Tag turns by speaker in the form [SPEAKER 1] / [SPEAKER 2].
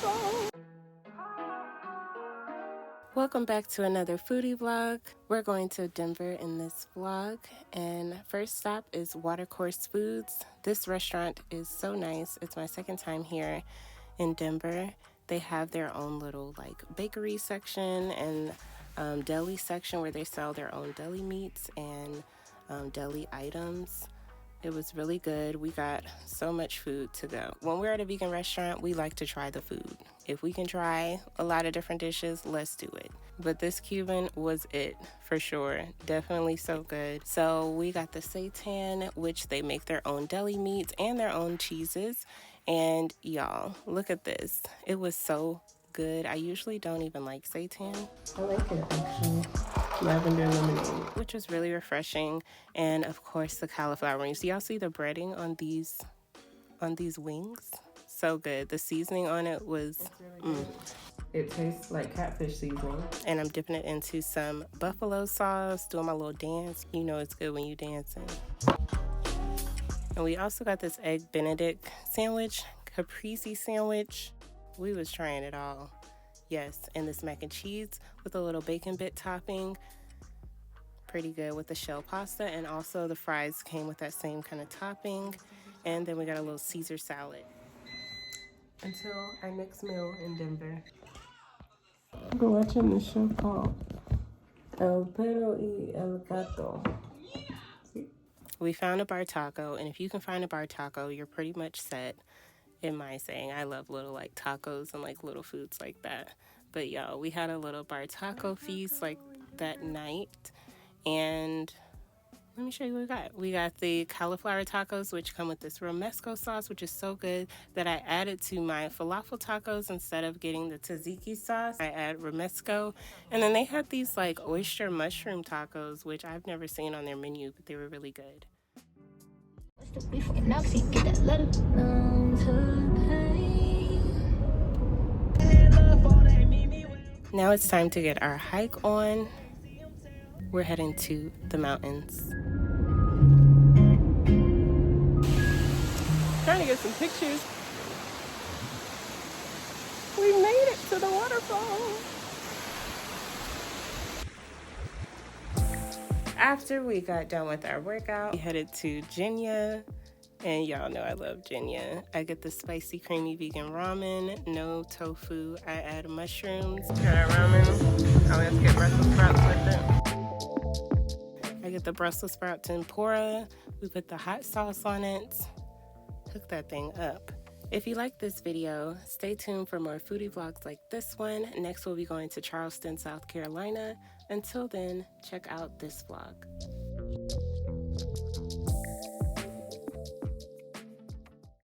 [SPEAKER 1] waterfall. Welcome back to another foodie vlog. We're going to Denver in this vlog, and first stop is Watercourse Foods. This restaurant is so nice. It's my second time here in Denver. They have their own little like bakery section and deli section where they sell their own deli meats and deli items. It was really good. We got so much food to go. When we're at a vegan restaurant, we like to try the food. If we can try a lot of different dishes, let's do it. But this Cuban was it for sure. Definitely so good. So we got the seitan, which they make their own deli meats and their own cheeses. And y'all, look at this. It was so good. I usually don't even like seitan. I like it actually. Lavender lemonade, which was really refreshing, and of course the cauliflower wings. Do y'all see the breading on these wings? So good. The seasoning on it was It tastes like catfish seasoning. And I'm dipping it into some buffalo sauce, doing my little dance. You know it's good when you dancing. And we also got this egg benedict sandwich, caprese sandwich. We was trying it all. Yes, and this mac and cheese with a little bacon bit topping. Pretty good with the shell pasta, and also the fries came with that same kind of topping. And then we got a little Caesar salad. Until our next meal in Denver. We're watching this show called El Perro y El Gato. We found a bar taco, and if you can find a bar taco, you're pretty much set. In my saying, I love little like tacos and like little foods like that. But y'all, we had a little bar taco feast like that night, and let me show you what we got. We got the cauliflower tacos, which come with this romesco sauce, which is so good that I added to my falafel tacos. Instead of getting the tzatziki sauce, I add romesco. And then they had these like oyster mushroom tacos, which I've never seen on their menu, but they were really good. Now it's time to get our hike on. We're heading to the mountains. Trying to get some pictures. We made it to the waterfall. After we got done with our workout, we headed to Jinya. And y'all know I love Jinya. I get the spicy, creamy vegan ramen, no tofu. I add mushrooms. Got our ramen. I always get Brussels sprouts with it. I get the Brussels sprout tempura. We put the hot sauce on it. Cook that thing up. If you like this video, stay tuned for more foodie vlogs like this one. Next, we'll be going to Charleston, South Carolina. Until then, check out this vlog.